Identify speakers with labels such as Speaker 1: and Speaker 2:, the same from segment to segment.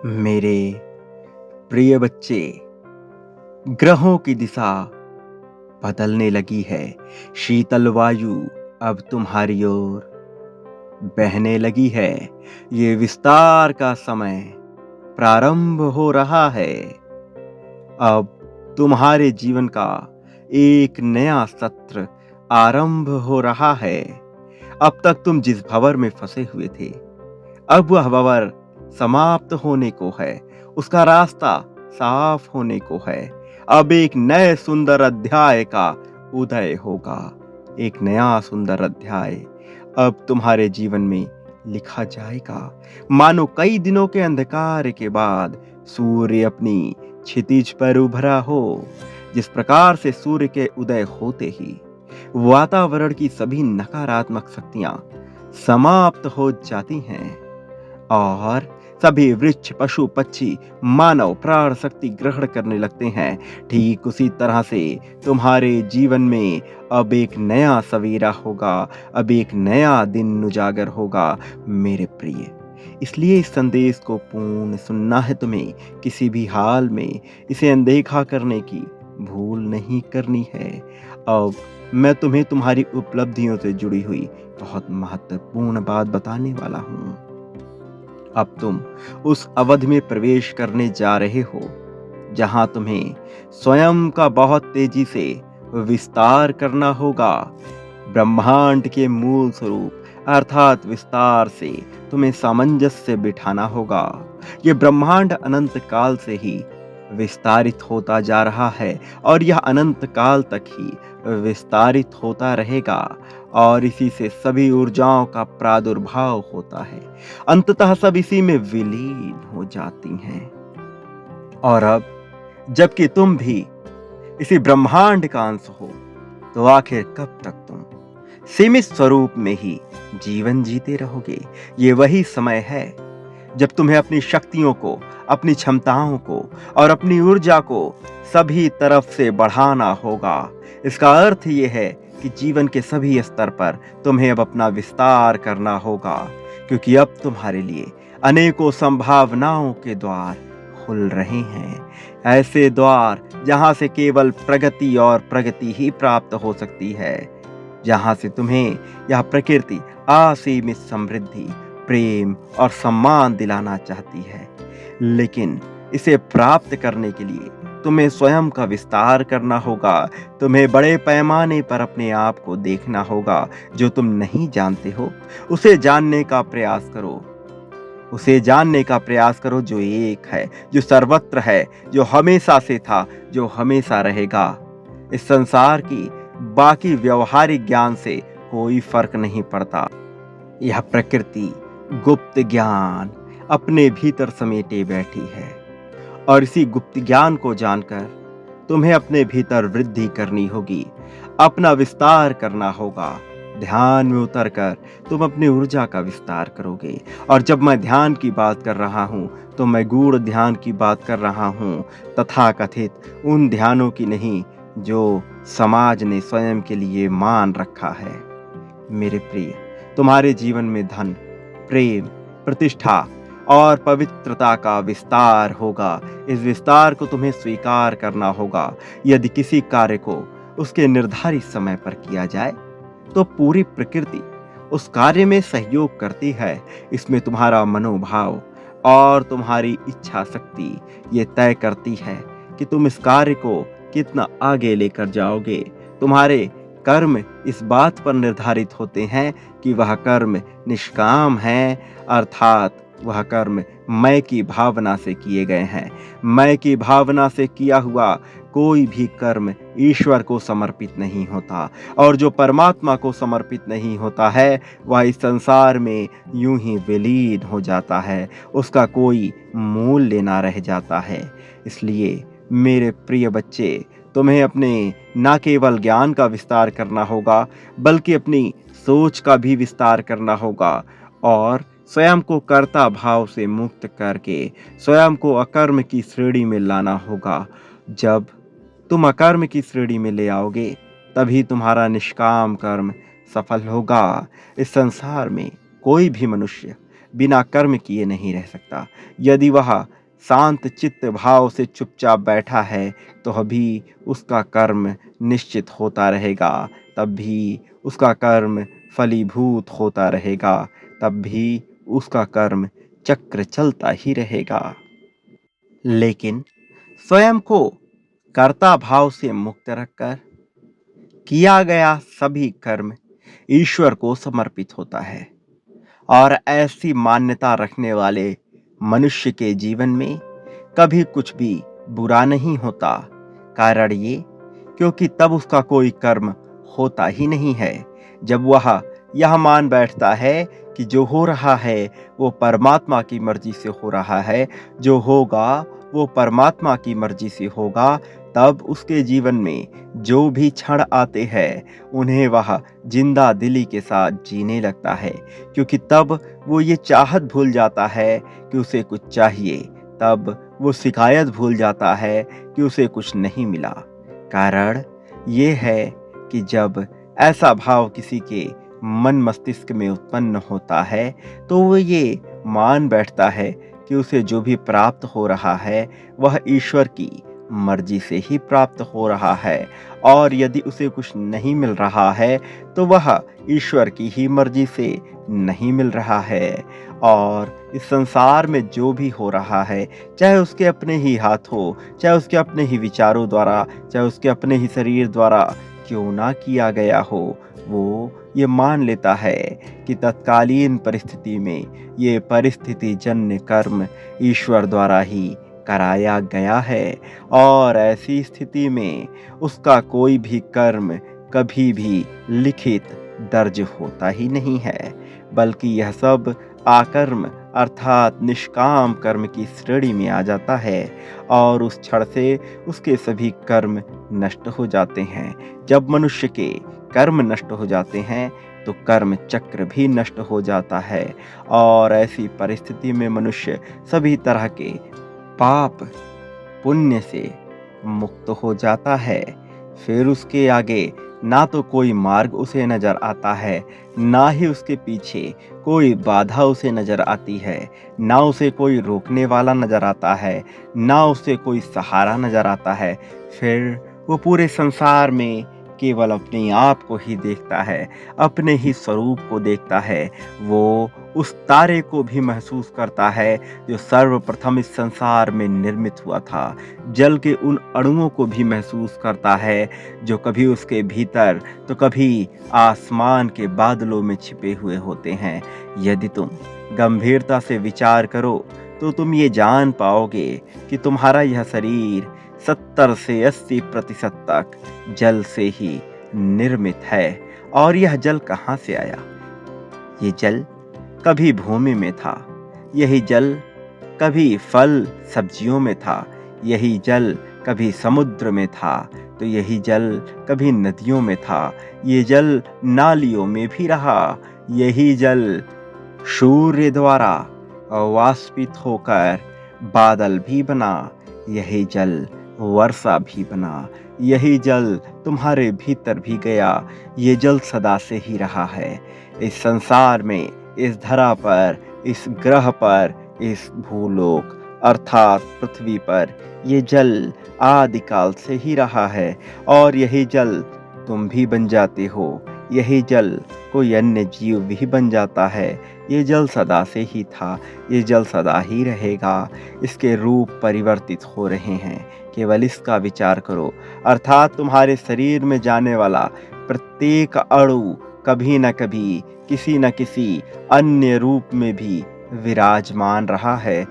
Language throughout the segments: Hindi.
Speaker 1: मेरे प्रिय बच्चे, ग्रहों की दिशा बदलने लगी है। शीतल वायु अब तुम्हारी ओर बहने लगी है। ये विस्तार का समय प्रारंभ हो रहा है। अब तुम्हारे जीवन का एक नया सत्र आरंभ हो रहा है। अब तक तुम जिस भंवर में फंसे हुए थे, अब वह भंवर समाप्त होने को है। उसका रास्ता साफ होने को है। अब एक नए सुंदर अध्याय का उदय होगा। एक नया सुंदर अध्याय अब तुम्हारे जीवन में लिखा जाएगा। मानो कई दिनों के अंधकार के बाद सूर्य अपनी क्षितिज पर उभरा हो। जिस प्रकार से सूर्य के उदय होते ही वातावरण की सभी नकारात्मक शक्तियां समाप्त हो जाती हैं और सभी वृक्ष, पशु, पक्षी, मानव प्राण शक्ति ग्रहण करने लगते हैं। ठीक उसी तरह से तुम्हारे जीवन में अब एक नया सवेरा होगा। अब एक नया दिन उजागर होगा मेरे प्रिय। इसलिए इस संदेश को पूर्ण सुनना है तुम्हें। किसी भी हाल में इसे अनदेखा करने की भूल नहीं करनी है। अब मैं तुम्हें तुम्हारी उपलब्धियों से जुड़ी हुई बहुत महत्वपूर्ण बात बताने वाला हूँ। अब तुम उस अवधि में प्रवेश करने जा रहे हो जहां तुम्हें स्वयं का बहुत तेजी से विस्तार करना होगा। ब्रह्मांड के मूल स्वरूप अर्थात विस्तार से तुम्हें सामंजस्य बिठाना होगा। ये ब्रह्मांड अनंत काल से ही विस्तारित होता जा रहा है और यह अनंत काल तक ही विस्तारित होता रहेगा और इसी से सभी ऊर्जाओं का प्रादुर्भाव होता है। अंततः सब इसी में विलीन हो जाती हैं। और अब जबकि तुम भी इसी ब्रह्मांड का अंश हो, तो आखिर कब तक तुम सीमित स्वरूप में ही जीवन जीते रहोगे? ये वही समय है जब तुम्हें अपनी शक्तियों को, अपनी क्षमताओं को और अपनी ऊर्जा को सभी तरफ से बढ़ाना होगा। इसका अर्थ ये है कि जीवन के सभी स्तर पर तुम्हें अब अपना विस्तार करना होगा, क्योंकि अब तुम्हारे लिए अनेकों संभावनाओं के द्वार खुल रहे हैं। ऐसे द्वार जहां से केवल प्रगति और प्रगति ही प्राप्त हो सकती है, जहां से तुम्हें यह प्रकृति असीमित समृद्धि, प्रेम और सम्मान दिलाना चाहती है। लेकिन इसे प्राप्त करने के लिए तुम्हें स्वयं का विस्तार करना होगा। तुम्हें बड़े पैमाने पर अपने आप को देखना होगा। जो तुम नहीं जानते हो उसे जानने का प्रयास करो। उसे जानने का प्रयास करो जो एक है, जो सर्वत्र है, जो हमेशा से था, जो हमेशा रहेगा। इस संसार की बाकी व्यवहारिक ज्ञान से कोई फर्क नहीं पड़ता। यह प्रकृति गुप्त ज्ञान अपने भीतर समेटे बैठी है और इसी गुप्त ज्ञान को जानकर तुम्हें अपने भीतर वृद्धि करनी होगी, अपना विस्तार करना होगा। ध्यान में उतरकर तुम अपनी ऊर्जा का विस्तार करोगे। और जब मैं ध्यान की बात कर रहा हूँ तो मैं गूढ़ ध्यान की बात कर रहा हूँ, तथाकथित उन ध्यानों की नहीं जो समाज ने स्वयं के लिए मान रखा है। मेरे प्रिय, तुम्हारे जीवन में धन, प्रेम, प्रतिष्ठा और पवित्रता का विस्तार होगा। इस विस्तार को तुम्हें स्वीकार करना होगा। यदि किसी कार्य को उसके निर्धारित समय पर किया जाए तो पूरी प्रकृति उस कार्य में सहयोग करती है। इसमें तुम्हारा मनोभाव और तुम्हारी इच्छा शक्ति ये तय करती है कि तुम इस कार्य को कितना आगे लेकर जाओगे। तुम्हारे कर्म इस बात पर निर्धारित होते हैं कि वह कर्म निष्काम है, अर्थात वह कर्म मैं की भावना से किए गए हैं। मैं की भावना से किया हुआ कोई भी कर्म ईश्वर को समर्पित नहीं होता, और जो परमात्मा को समर्पित नहीं होता है वह इस संसार में यूं ही विलीन हो जाता है। उसका कोई मूल्य ना रह जाता है। इसलिए मेरे प्रिय बच्चे, तुम्हें अपने न केवल ज्ञान का विस्तार करना होगा बल्कि अपनी सोच का भी विस्तार करना होगा और स्वयं को कर्ता भाव से मुक्त करके स्वयं को अकर्म की श्रेणी में लाना होगा। जब तुम अकर्म की श्रेणी में ले आओगे तभी तुम्हारा निष्काम कर्म सफल होगा। इस संसार में कोई भी मनुष्य बिना कर्म किए नहीं रह सकता। यदि वह शांत चित्त भाव से चुपचाप बैठा है तो अभी उसका कर्म निश्चित होता रहेगा, तब भी उसका कर्म फलीभूत होता रहेगा, तब भी उसका कर्म चक्र चलता ही रहेगा। लेकिन स्वयं को कर्ता भाव से मुक्त रखकर किया गया सभी कर्म ईश्वर को समर्पित होता है, और ऐसी मान्यता रखने वाले मनुष्य के जीवन में कभी कुछ भी बुरा नहीं होता। कारण ये, क्योंकि तब उसका कोई कर्म होता ही नहीं है। जब वह यह मान बैठता है कि जो हो रहा है वो परमात्मा की मर्जी से हो रहा है, जो होगा वो परमात्मा की मर्जी से होगा, तब उसके जीवन में जो भी क्षण आते हैं उन्हें वह जिंदा दिली के साथ जीने लगता है। क्योंकि तब वो ये चाहत भूल जाता है कि उसे कुछ चाहिए, तब वो शिकायत भूल जाता है कि उसे कुछ नहीं मिला। कारण ये है कि जब ऐसा भाव किसी के मन मस्तिष्क में उत्पन्न होता है तो वो ये मान बैठता है कि उसे जो भी प्राप्त हो रहा है वह ईश्वर की मर्जी से ही प्राप्त हो रहा है, और यदि उसे कुछ नहीं मिल रहा है तो वह ईश्वर की ही मर्जी से नहीं मिल रहा है। और इस संसार में जो भी हो रहा है, चाहे उसके अपने ही हाथों, चाहे उसके अपने ही विचारों द्वारा, चाहे उसके अपने ही शरीर द्वारा क्यों ना किया गया हो, वो ये मान लेता है कि तत्कालीन परिस्थिति में ये परिस्थिति जन्य कर्म ईश्वर द्वारा ही कराया गया है, और ऐसी स्थिति में उसका कोई भी कर्म कभी भी लिखित दर्ज होता ही नहीं है, बल्कि यह सब आकर्म अर्थात निष्काम कर्म की श्रेणी में आ जाता है, और उस क्षण से उसके सभी कर्म नष्ट हो जाते हैं। जब मनुष्य के कर्म नष्ट हो जाते हैं तो कर्म चक्र भी नष्ट हो जाता है, और ऐसी परिस्थिति में मनुष्य सभी तरह के पाप पुण्य से मुक्त हो जाता है। फिर उसके आगे ना तो कोई मार्ग उसे नजर आता है, ना ही उसके पीछे कोई बाधा उसे नजर आती है, ना उसे कोई रोकने वाला नजर आता है, ना उसे कोई सहारा नजर आता है। फिर वो पूरे संसार में केवल अपने आप को ही देखता है, अपने ही स्वरूप को देखता है। वो उस तारे को भी महसूस करता है जो सर्वप्रथम इस संसार में निर्मित हुआ था। जल के उन अणुओं को भी महसूस करता है जो कभी उसके भीतर तो कभी आसमान के बादलों में छिपे हुए होते हैं। यदि तुम गंभीरता से विचार करो तो तुम ये जान पाओगे कि तुम्हारा यह शरीर 70 से 80% तक जल से ही निर्मित है। और यह जल कहाँ से आया? ये जल कभी भूमि में था, यही जल कभी फल सब्जियों में था, यही जल कभी समुद्र में था, तो यही जल कभी नदियों में था, ये जल नालियों में भी रहा, यही जल सूर्य द्वारा वाष्पित होकर बादल भी बना, यही जल वर्षा भी बना, यही जल तुम्हारे भीतर भी गया। ये जल सदा से ही रहा है। इस संसार में, इस धरा पर, इस ग्रह पर, इस भूलोक अर्थात पृथ्वी पर ये जल आदिकाल से ही रहा है, और यही जल तुम भी बन जाते हो, यही जल कोई अन्य जीव भी बन जाता है। ये जल सदा से ही था, ये जल सदा ही रहेगा। इसके रूप परिवर्तित हो रहे हैं, केवल इसका विचार करो। अर्थात तुम्हारे शरीर में जाने वाला प्रत्येक अणु कभी न कभी किसी न किसी अन्य रूप में भी विराजमान रहा है।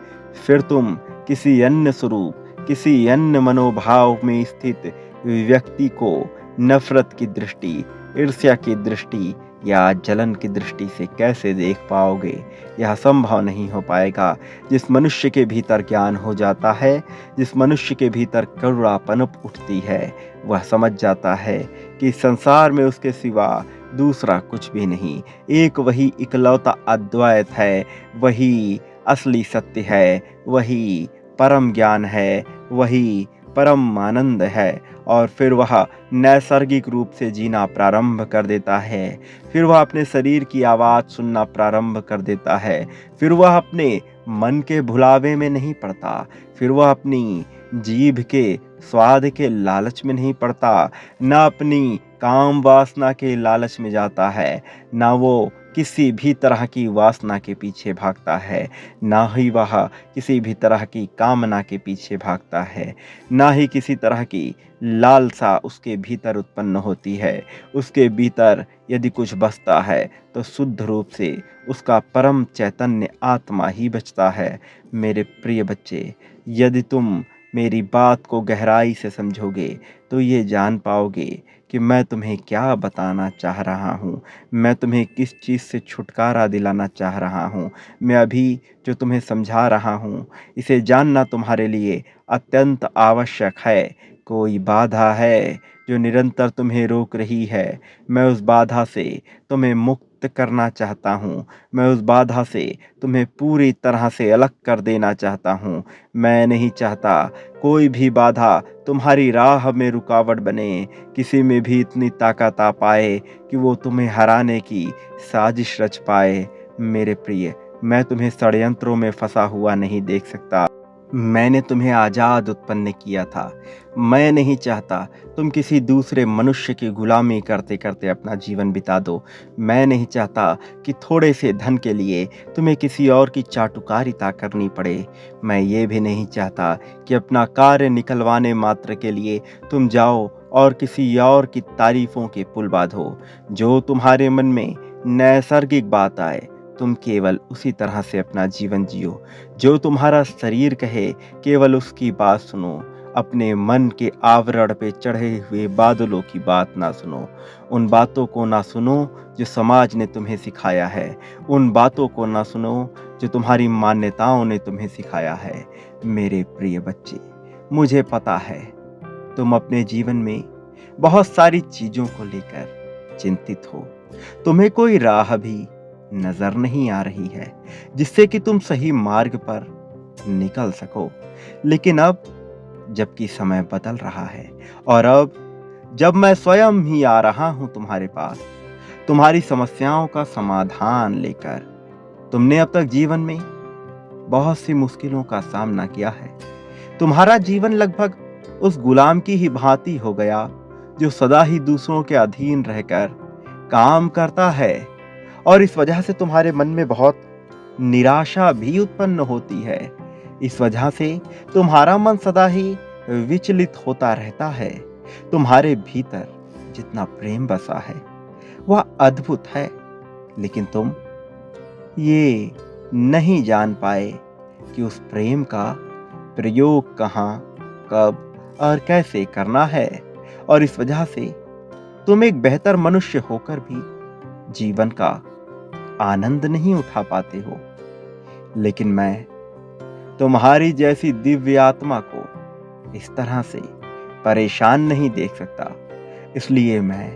Speaker 1: फिर तुम किसी अन्य स्वरूप, किसी अन्य मनोभाव में स्थित व्यक्ति को नफरत की दृष्टि, ईर्ष्या की दृष्टि या जलन की दृष्टि से कैसे देख पाओगे? यह संभव नहीं हो पाएगा। जिस मनुष्य के भीतर ज्ञान हो जाता है, जिस मनुष्य के भीतर करुणा पनप उठती है, वह समझ जाता है कि संसार में उसके सिवा दूसरा कुछ भी नहीं, एक वही इकलौता अद्वैत है, वही असली सत्य है, वही परम ज्ञान है, वही परम आनंद है और फिर वह नैसर्गिक रूप से जीना प्रारंभ कर देता है। फिर वह अपने शरीर की आवाज़ सुनना प्रारंभ कर देता है। फिर वह अपने मन के भुलावे में नहीं पड़ता। फिर वह अपनी जीभ के स्वाद के लालच में नहीं पड़ता, ना अपनी काम वासना के लालच में जाता है, ना वो किसी भी तरह की वासना के पीछे भागता है, ना ही वह किसी भी तरह की कामना के पीछे भागता है, ना ही किसी तरह की लालसा उसके भीतर उत्पन्न होती है। उसके भीतर यदि कुछ बसता है तो शुद्ध रूप से उसका परम चैतन्य आत्मा ही बचता है। मेरे प्रिय बच्चे, यदि तुम मेरी बात को गहराई से समझोगे तो ये जान पाओगे कि मैं तुम्हें क्या बताना चाह रहा हूँ। मैं तुम्हें किस चीज़ से छुटकारा दिलाना चाह रहा हूँ। मैं अभी जो तुम्हें समझा रहा हूँ, इसे जानना तुम्हारे लिए अत्यंत आवश्यक है। कोई बाधा है जो निरंतर तुम्हें रोक रही है, मैं उस बाधा से तुम्हें मुक्त करना चाहता हूँ। मैं उस बाधा से तुम्हें पूरी तरह से अलग कर देना चाहता हूँ। मैं नहीं चाहता कोई भी बाधा तुम्हारी राह में रुकावट बने, किसी में भी इतनी ताकत आ पाए कि वो तुम्हें हराने की साजिश रच पाए। मेरे प्रिय, मैं तुम्हें षड्यंत्रों में फंसा हुआ नहीं देख सकता। मैंने तुम्हें आज़ाद उत्पन्न किया था। मैं नहीं चाहता तुम किसी दूसरे मनुष्य की गुलामी करते करते अपना जीवन बिता दो। मैं नहीं चाहता कि थोड़े से धन के लिए तुम्हें किसी और की चाटुकारिता करनी पड़े। मैं ये भी नहीं चाहता कि अपना कार्य निकलवाने मात्र के लिए तुम जाओ और किसी और की तारीफों के पुल बांधो। जो तुम्हारे मन में नैसर्गिक बात आए, तुम केवल उसी तरह से अपना जीवन जियो। जो तुम्हारा शरीर कहे, केवल उसकी बात सुनो। अपने मन के आवरण पे चढ़े हुए बादलों की बात ना सुनो। उन बातों को ना सुनो जो समाज ने तुम्हें सिखाया है। उन बातों को ना सुनो जो तुम्हारी मान्यताओं ने तुम्हें सिखाया है। मेरे प्रिय बच्चे, मुझे पता है तुम अपने जीवन में बहुत सारी चीज़ों को लेकर चिंतित हो। तुम्हें कोई राह भी नजर नहीं आ रही है जिससे कि तुम सही मार्ग पर निकल सको। लेकिन अब जबकि समय बदल रहा है और अब जब मैं स्वयं ही आ रहा हूं तुम्हारे पास, तुम्हारी समस्याओं का समाधान लेकर। तुमने अब तक जीवन में बहुत सी मुश्किलों का सामना किया है। तुम्हारा जीवन लगभग उस गुलाम की ही भांति हो गया जो सदा ही दूसरों के अधीन रहकर काम करता है, और इस वजह से तुम्हारे मन में बहुत निराशा भी उत्पन्न होती है। इस वजह से तुम्हारा मन सदा ही विचलित होता रहता है। तुम्हारे भीतर जितना प्रेम बसा है वह अद्भुत है, लेकिन तुम ये नहीं जान पाए कि उस प्रेम का प्रयोग कहाँ, कब और कैसे करना है। और इस वजह से तुम एक बेहतर मनुष्य होकर भी जीवन का आनंद नहीं उठा पाते हो। लेकिन मैं तुम्हारी जैसी दिव्य आत्मा को इस तरह से परेशान नहीं देख सकता। इसलिए मैं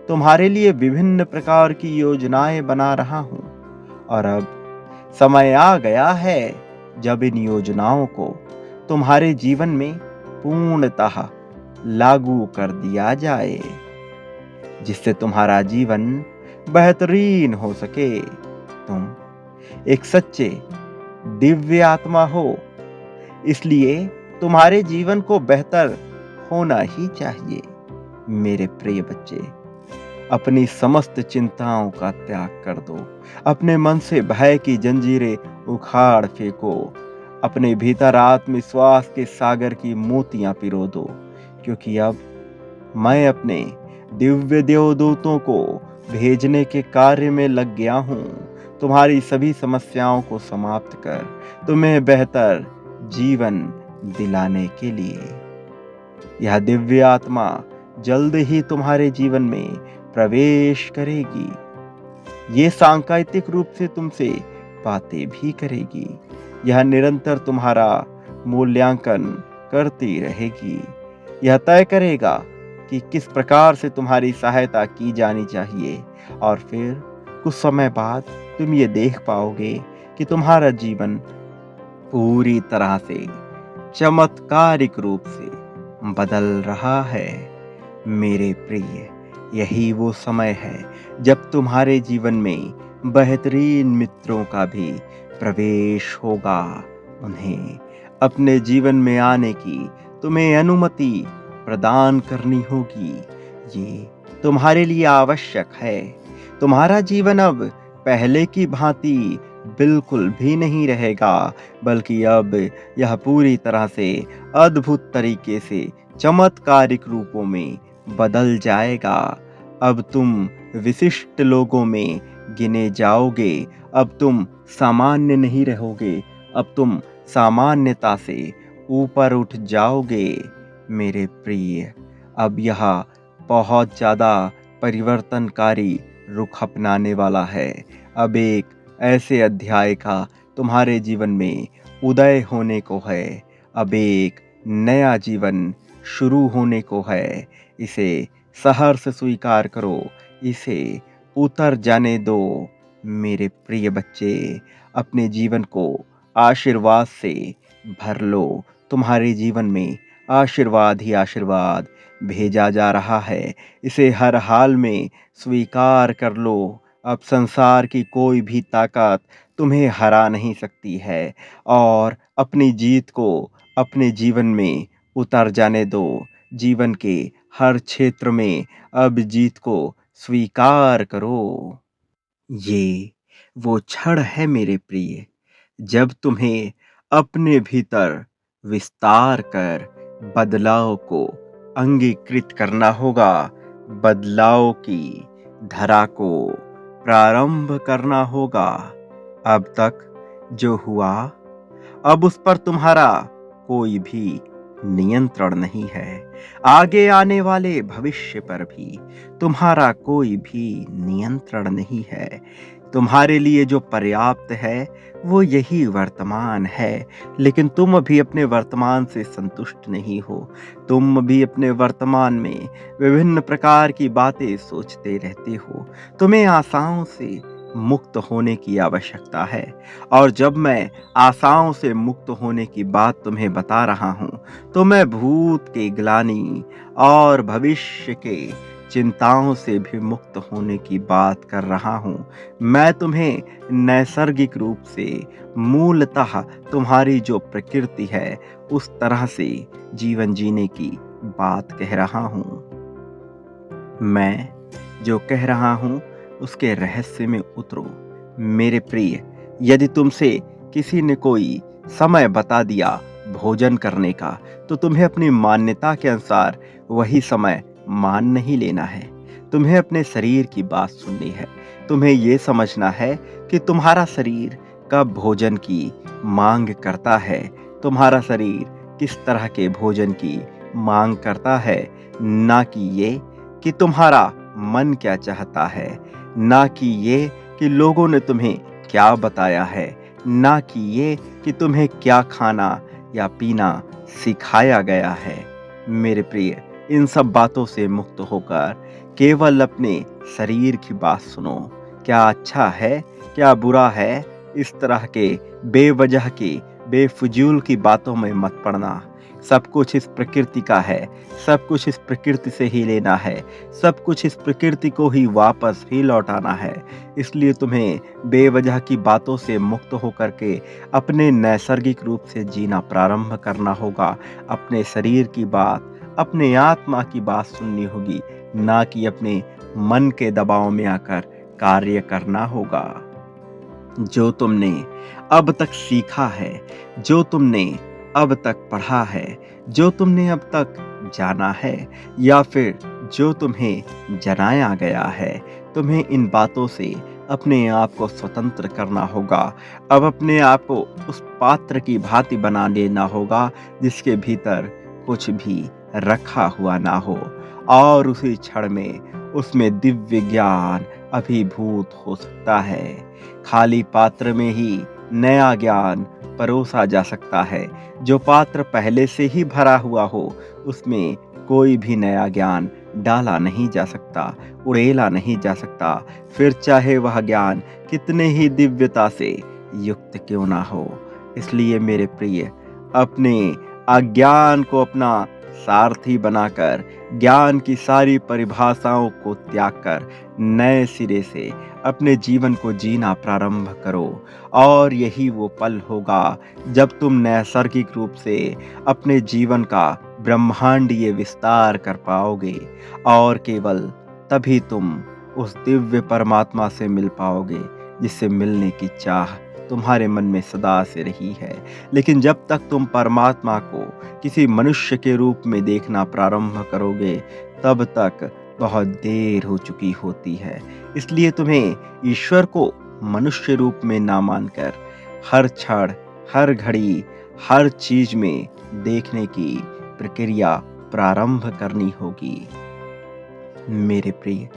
Speaker 1: तुम्हारे लिए विभिन्न प्रकार की योजनाएं बना रहा हूं, और अब समय आ गया है जब इन योजनाओं को तुम्हारे जीवन में पूर्णतः लागू कर दिया जाए, जिससे तुम्हारा जीवन बेहतरीन हो सके। तुम एक सच्चे दिव्य आत्मा हो, इसलिए तुम्हारे जीवन को बेहतर होना ही चाहिए। मेरे प्रिय बच्चे, अपनी समस्त चिंताओं का त्याग कर दो। अपने मन से भय की जंजीरें उखाड़ फेंको। अपने भीतर आत्मविश्वास के सागर की मोतियां पिरो दो, क्योंकि अब मैं अपने दिव्य देवदूतों को भेजने के कार्य में लग गया हूँ, तुम्हारी सभी समस्याओं को समाप्त कर तुम्हें बेहतर जीवन दिलाने के लिए। यह दिव्य आत्मा जल्द ही तुम्हारे जीवन में प्रवेश करेगी। ये सांकेतिक रूप से तुमसे बातें भी करेगी। यह निरंतर तुम्हारा मूल्यांकन करती रहेगी। यह तय करेगा कि किस प्रकार से तुम्हारी सहायता की जानी चाहिए, और फिर कुछ समय बाद तुम ये देख पाओगे कि तुम्हारा जीवन पूरी तरह से चमत्कारिक रूप से बदल रहा है। मेरे प्रिय, यही वो समय है जब तुम्हारे जीवन में बेहतरीन मित्रों का भी प्रवेश होगा। उन्हें अपने जीवन में आने की तुम्हें अनुमति प्रदान करनी होगी। ये तुम्हारे लिए आवश्यक है। तुम्हारा जीवन अब पहले की भांति बिल्कुल भी नहीं रहेगा, बल्कि अब यह पूरी तरह से अद्भुत तरीके से चमत्कारिक रूपों में बदल जाएगा। अब तुम विशिष्ट लोगों में गिने जाओगे। अब तुम सामान्य नहीं रहोगे। अब तुम सामान्यता से ऊपर उठ जाओगे। मेरे प्रिय, अब यह बहुत ज़्यादा परिवर्तनकारी रुख अपनाने वाला है। अब एक ऐसे अध्याय का तुम्हारे जीवन में उदय होने को है। अब एक नया जीवन शुरू होने को है। इसे सहर्ष स्वीकार करो। इसे उतर जाने दो। मेरे प्रिय बच्चे, अपने जीवन को आशीर्वाद से भर लो। तुम्हारे जीवन में आशीर्वाद ही आशीर्वाद भेजा जा रहा है। इसे हर हाल में स्वीकार कर लो। अब संसार की कोई भी ताकत तुम्हें हरा नहीं सकती है। और अपनी जीत को अपने जीवन में उतर जाने दो। जीवन के हर क्षेत्र में अब जीत को स्वीकार करो। ये वो क्षण है मेरे प्रिय, जब तुम्हें अपने भीतर विस्तार कर बदलाव को अंगीकृत करना होगा। बदलाव की धारा को प्रारंभ करना होगा। अब तक जो हुआ, अब उस पर तुम्हारा कोई भी नियंत्रण नहीं है। आगे आने वाले भविष्य पर भी तुम्हारा कोई भी नियंत्रण नहीं है। तुम्हारे लिए जो पर्याप्त है वो यही वर्तमान है। लेकिन तुम अभी अपने वर्तमान से संतुष्ट नहीं हो। तुम अभी अपने वर्तमान में विभिन्न प्रकार की बातें सोचते रहते हो। तुम्हें आशाओं से मुक्त होने की आवश्यकता है। और जब मैं आशाओं से मुक्त होने की बात तुम्हें बता रहा हूँ, तो मैं भूत के ग्लानि और भविष्य के चिंताओं से भी मुक्त होने की बात कर रहा हूँ। मैं तुम्हें नैसर्गिक रूप से मूलतः तुम्हारी जो प्रकृति है उस तरह से जीवन जीने की बात कह रहा हूँ। मैं जो कह रहा हूँ उसके रहस्य में उतरो। मेरे प्रिय, यदि तुमसे किसी ने कोई समय बता दिया भोजन करने का, तो तुम्हें अपनी मान्यता के अनुसार वही समय मान नहीं लेना है। तुम्हें अपने शरीर की बात सुननी है। तुम्हें ये समझना है कि तुम्हारा शरीर कब भोजन की मांग करता है। तुम्हारा शरीर किस तरह के भोजन की मांग करता है, ना कि ये कि तुम्हारा मन क्या चाहता है, ना कि ये कि लोगों ने तुम्हें क्या बताया है, ना कि ये कि तुम्हें क्या खाना या पीना सिखाया गया है। मेरे प्रिय, इन सब बातों से मुक्त होकर केवल अपने शरीर की बात सुनो। क्या अच्छा है, क्या बुरा है, इस तरह के बेवजह की बेफजूल की बातों में मत पड़ना। सब कुछ इस प्रकृति का है। सब कुछ इस प्रकृति से ही लेना है। सब कुछ इस प्रकृति को ही वापस भी लौटाना है। इसलिए तुम्हें बेवजह की बातों से मुक्त होकर के अपने नैसर्गिक रूप से जीना प्रारंभ करना होगा। अपने शरीर की बात, अपने आत्मा की बात सुननी होगी, ना कि अपने मन के दबाव में आकर कार्य करना होगा। जो तुमने अब तक सीखा है, जो तुमने अब तक पढ़ा है, जो तुमने अब तक जाना है, या फिर जो तुम्हें जनाया गया है, तुम्हें इन बातों से अपने आप को स्वतंत्र करना होगा। अब अपने आप को उस पात्र की भांति बना लेना होगा जिसके भीतर कुछ भी रखा हुआ ना हो, और उसी क्षण में उसमें दिव्य ज्ञान अभिभूत हो सकता है। खाली पात्र में ही नया ज्ञान परोसा जा सकता है। जो पात्र पहले से ही भरा हुआ हो, उसमें कोई भी नया ज्ञान डाला नहीं जा सकता, उड़ेला नहीं जा सकता, फिर चाहे वह ज्ञान कितने ही दिव्यता से युक्त क्यों ना हो। इसलिए मेरे प्रिय, अपने अज्ञान को अपना सारथी बनाकर ज्ञान की सारी परिभाषाओं को त्याग कर नए सिरे से अपने जीवन को जीना प्रारंभ करो। और यही वो पल होगा जब तुम नैसर्गिक रूप से अपने जीवन का ब्रह्मांडीय विस्तार कर पाओगे, और केवल तभी तुम उस दिव्य परमात्मा से मिल पाओगे जिससे मिलने की चाह तुम्हारे मन में सदा से रही है। लेकिन जब तक तुम परमात्मा को किसी मनुष्य के रूप में देखना प्रारंभ करोगे, तब तक बहुत देर हो चुकी होती है। इसलिए तुम्हें ईश्वर को मनुष्य रूप में ना मानकर हर क्षण, हर घड़ी, हर चीज में देखने की प्रक्रिया प्रारंभ करनी होगी। मेरे प्रिय,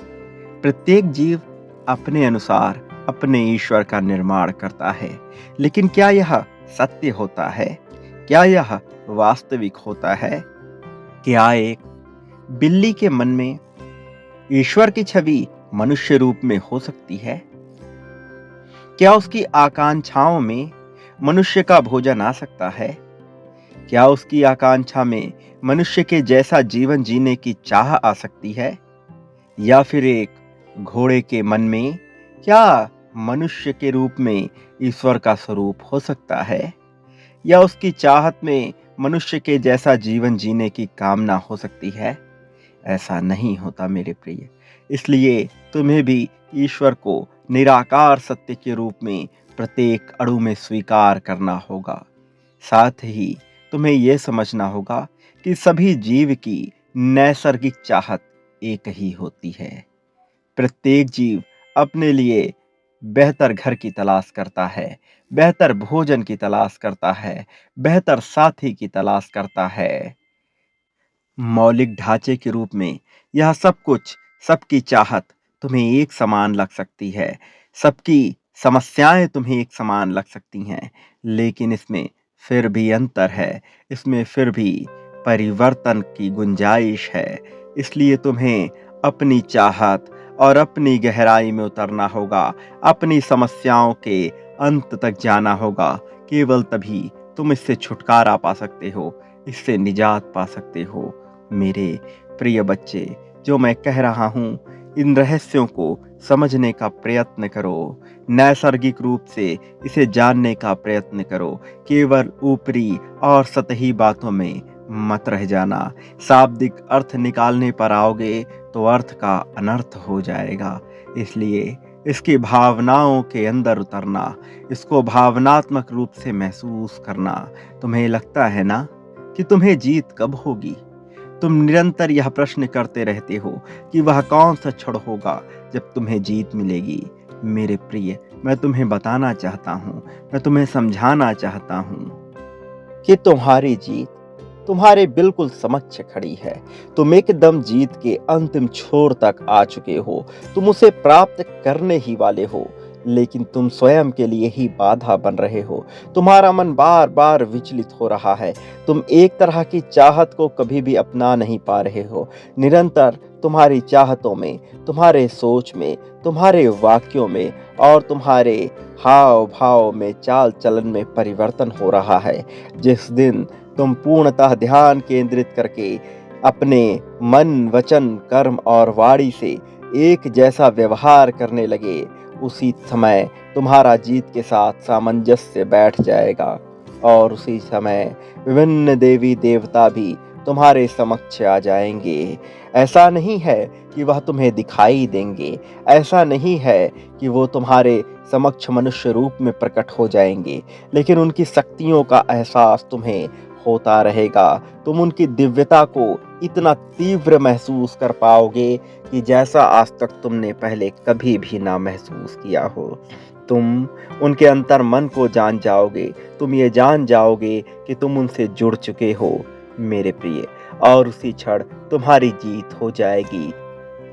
Speaker 1: प्रत्येक जीव अपने अनुसार अपने ईश्वर का निर्माण करता है, लेकिन क्या यह सत्य होता है? क्या यह वास्तविक होता है? क्या एक बिल्ली के मन में ईश्वर की छवि मनुष्य रूप में हो सकती है? क्या उसकी आकांक्षाओं में मनुष्य का भोजन आ सकता है? क्या उसकी आकांक्षा में मनुष्य के जैसा जीवन जीने की चाह आ सकती है? या फिर एक घोड़े के मन में क्या मनुष्य के रूप में ईश्वर का स्वरूप हो सकता है? या उसकी चाहत में मनुष्य के जैसा जीवन जीने की कामना हो सकती है? ऐसा नहीं होता मेरे प्रिय। इसलिए तुम्हें भी ईश्वर को निराकार सत्य के रूप में प्रत्येक अणु में स्वीकार करना होगा। साथ ही तुम्हें यह समझना होगा कि सभी जीव की नैसर्गिक चाहत एक ही होती है। प्रत्येक जीव अपने लिए बेहतर घर की तलाश करता है, बेहतर भोजन की तलाश करता है, बेहतर साथी की तलाश करता है। मौलिक ढांचे के रूप में यह सब कुछ, सबकी चाहत तुम्हें एक समान लग सकती है, सबकी समस्याएं तुम्हें एक समान लग सकती हैं, लेकिन इसमें फिर भी अंतर है, इसमें फिर भी परिवर्तन की गुंजाइश है। इसलिए तुम्हें अपनी चाहत और अपनी गहराई में उतरना होगा, अपनी समस्याओं के अंत तक जाना होगा। केवल तभी तुम इससे छुटकारा पा सकते हो, इससे निजात पा सकते हो। मेरे प्रिय बच्चे, जो मैं कह रहा हूँ, इन रहस्यों को समझने का प्रयत्न करो, नैसर्गिक रूप से इसे जानने का प्रयत्न करो। केवल ऊपरी और सतही बातों में मत रह जाना। शाब्दिक अर्थ निकालने पर आओगे तो अर्थ का अनर्थ हो जाएगा। इसलिए इसकी भावनाओं के अंदर उतरना, इसको भावनात्मक रूप से महसूस करना। तुम्हें लगता है ना कि तुम्हें जीत कब होगी? तुम निरंतर यह प्रश्न करते रहते हो कि वह कौन सा क्षण होगा जब तुम्हें जीत मिलेगी। मेरे प्रिय, मैं तुम्हें बताना चाहता हूँ, मैं तुम्हें समझाना चाहता हूँ कि तुम्हारी जीत तुम्हारे बिल्कुल समक्ष खड़ी है। तुम एकदम जीत के अंतिम छोर तक आ चुके हो। तुम उसे प्राप्त करने ही वाले हो, लेकिन तुम स्वयं के लिए ही बाधा बन रहे हो। तुम्हारा मन बार बार विचलित हो रहा है। तुम एक तरह की चाहत को कभी भी अपना नहीं पा रहे हो। निरंतर तुम्हारी चाहतों में, तुम्हारे सोच में, तुम्हारे वाक्यों में और तुम्हारे हाव भाव में, चाल चलन में परिवर्तन हो रहा है। जिस दिन तुम पूर्णतः ध्यान केंद्रित करके अपने मन, वचन, कर्म और वाणी से एक जैसा व्यवहार करने लगे, उसी समय तुम्हारा जीत के साथ सामंजस्य बैठ जाएगा, और उसी समय विभिन्न देवी देवता भी तुम्हारे समक्ष आ जाएंगे। ऐसा नहीं है कि वह तुम्हें दिखाई देंगे, ऐसा नहीं है कि वो तुम्हारे समक्ष मनुष्य रूप में प्रकट हो जाएंगे, लेकिन उनकी शक्तियों का एहसास तुम्हें होता रहेगा। तुम उनकी दिव्यता को इतना तीव्र महसूस कर पाओगे कि जैसा आज तक तुमने पहले कभी भी ना महसूस किया हो। तुम उनके अंतर मन को जान जाओगे। तुम ये जान जाओगे कि तुम उनसे जुड़ चुके हो मेरे प्रिय, और उसी क्षण तुम्हारी जीत हो जाएगी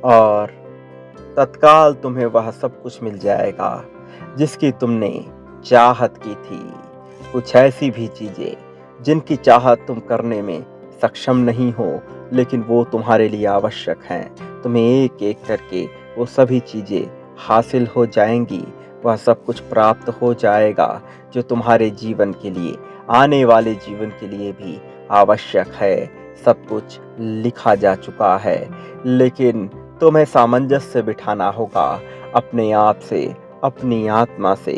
Speaker 1: और तत्काल तुम्हें वह सब कुछ मिल जाएगा जिसकी तुमने चाहत की थी। कुछ ऐसी भी चीजें जिनकी चाहत तुम करने में सक्षम नहीं हो, लेकिन वो तुम्हारे लिए आवश्यक हैं। तुम्हें एक एक करके वो सभी चीजें हासिल हो जाएंगी। वह सब कुछ प्राप्त हो जाएगा जो तुम्हारे जीवन के लिए, आने वाले जीवन के लिए भी आवश्यक है। सब कुछ लिखा जा चुका है, लेकिन तुम्हें सामंजस्य बिठाना होगा अपने आप से, अपनी आत्मा से,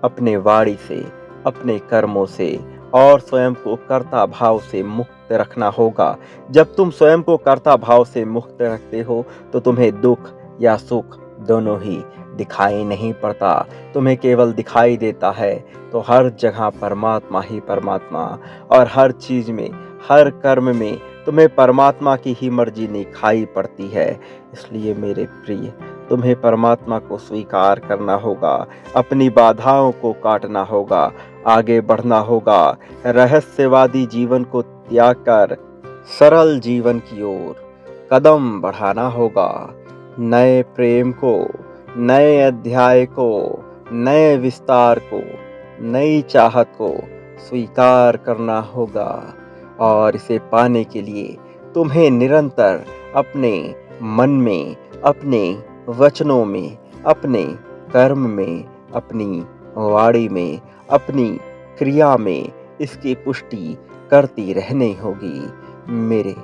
Speaker 1: अपने वाणी से, अपने कर्मों से, और स्वयं को कर्ता भाव से मुक्त रखना होगा। जब तुम स्वयं को कर्ता भाव से मुक्त रखते हो तो तुम्हें दुख या सुख दोनों ही दिखाई नहीं पड़ता, तुम्हें केवल दिखाई देता है तो हर जगह परमात्मा ही परमात्मा, और हर चीज में, हर कर्म में तुम्हें परमात्मा की ही मर्जी दिखाई पड़ती है। इसलिए मेरे प्रिय, तुम्हें परमात्मा को स्वीकार करना होगा, अपनी बाधाओं को काटना होगा, आगे बढ़ना होगा, रहस्यवादी जीवन को त्याग कर सरल जीवन की ओर कदम बढ़ाना होगा। नए प्रेम को, नए अध्याय को, नए विस्तार को, नई चाहत को स्वीकार करना होगा, और इसे पाने के लिए तुम्हें निरंतर अपने मन में, अपने वचनों में, अपने कर्म में, अपनी वाणी में, अपनी क्रिया में इसकी पुष्टि करती रहनी होगी। मेरे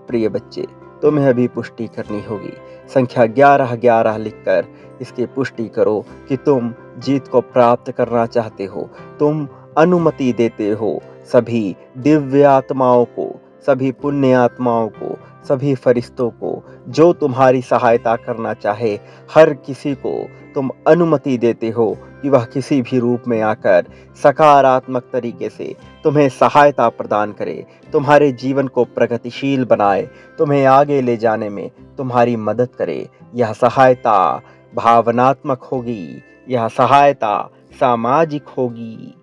Speaker 1: प्रिय बच्चे, तुम्हें अभी पुष्टि करनी होगी। संख्या 11-11 लिखकर इसकी पुष्टि करो कि तुम जीत को प्राप्त करना चाहते हो। तुम अनुमति देते हो सभी दिव्य आत्माओं को, सभी पुण्य आत्माओं को, सभी फरिश्तों को, जो तुम्हारी सहायता करना चाहे, हर किसी को तुम अनुमति देते हो कि वह किसी भी रूप में आकर सकारात्मक तरीके से तुम्हें सहायता प्रदान करे, तुम्हारे जीवन को प्रगतिशील बनाए, तुम्हें आगे ले जाने में तुम्हारी मदद करे। यह सहायता भावनात्मक होगी, यह सहायता सामाजिक होगी,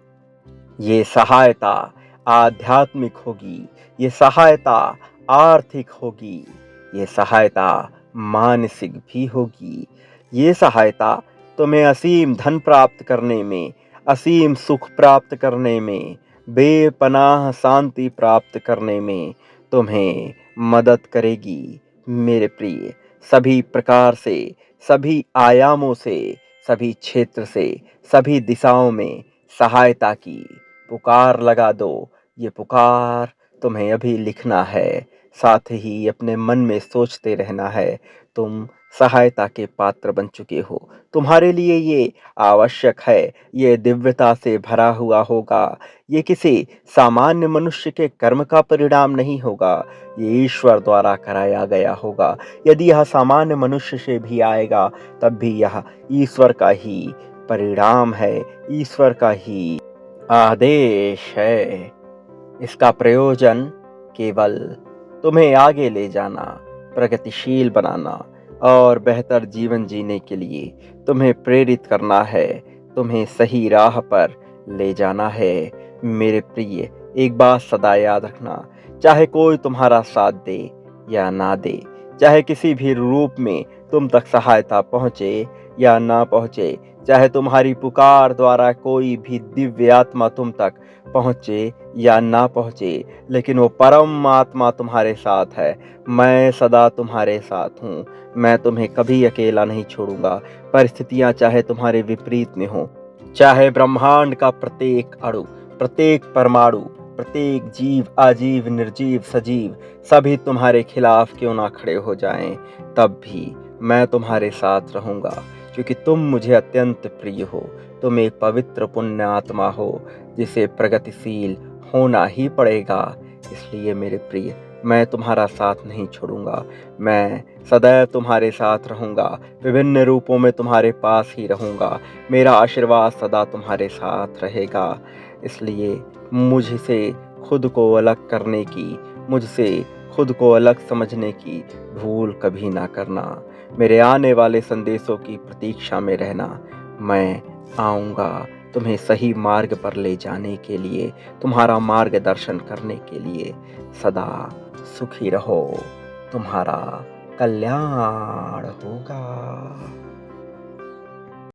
Speaker 1: ये सहायता आध्यात्मिक होगी, ये सहायता आर्थिक होगी, ये सहायता मानसिक भी होगी। ये सहायता तुम्हें असीम धन प्राप्त करने में, असीम सुख प्राप्त करने में, बेपनाह शांति प्राप्त करने में तुम्हें मदद करेगी। मेरे प्रिय, सभी प्रकार से, सभी आयामों से, सभी क्षेत्र से, सभी दिशाओं में सहायता की पुकार लगा दो। ये पुकार तुम्हें अभी लिखना है, साथ ही अपने मन में सोचते रहना है। तुम सहायता के पात्र बन चुके हो, तुम्हारे लिए ये आवश्यक है, ये दिव्यता से भरा हुआ होगा। ये किसी सामान्य मनुष्य के कर्म का परिणाम नहीं होगा, ये ईश्वर द्वारा कराया गया होगा। यदि यह सामान्य मनुष्य से भी आएगा तब भी यह ईश्वर का ही परिणाम है, ईश्वर का ही आदेश है। इसका प्रयोजन केवल तुम्हें आगे ले जाना, प्रगतिशील बनाना और बेहतर जीवन जीने के लिए तुम्हें प्रेरित करना है, तुम्हें सही राह पर ले जाना है। मेरे प्रिय, एक बात सदा याद रखना, चाहे कोई तुम्हारा साथ दे या ना दे, चाहे किसी भी रूप में तुम तक सहायता पहुँचे या ना पहुँचे, चाहे तुम्हारी पुकार द्वारा कोई भी दिव्य आत्मा तुम तक पहुँचे या ना पहुँचे, लेकिन वो परम आत्मा तुम्हारे साथ है। मैं सदा तुम्हारे साथ हूँ, मैं तुम्हें कभी अकेला नहीं छोड़ूंगा। परिस्थितियाँ चाहे तुम्हारे विपरीत में हो, चाहे ब्रह्मांड का प्रत्येक अणु, प्रत्येक परमाणु, प्रत्येक जीव, अजीव, निर्जीव, सजीव, सभी तुम्हारे खिलाफ क्यों ना खड़े हो जाएं, तब भी मैं तुम्हारे साथ रहूंगा, क्योंकि तुम मुझे अत्यंत प्रिय हो। तुम एक पवित्र पुण्य आत्मा हो जिसे प्रगतिशील होना ही पड़ेगा। इसलिए मेरे प्रिय, मैं तुम्हारा साथ नहीं छोड़ूंगा, मैं सदैव तुम्हारे साथ रहूंगा, विभिन्न रूपों में तुम्हारे पास ही रहूंगा। मेरा आशीर्वाद सदा तुम्हारे साथ रहेगा। इसलिए मुझसे खुद को अलग करने की, मुझसे खुद को अलग समझने की भूल कभी ना करना। मेरे आने वाले संदेशों की प्रतीक्षा में रहना। मैं आऊँगा तुम्हें सही मार्ग पर ले जाने के लिए, तुम्हारा मार्गदर्शन करने के लिए। सदा सुखी रहो, तुम्हारा कल्याण होगा।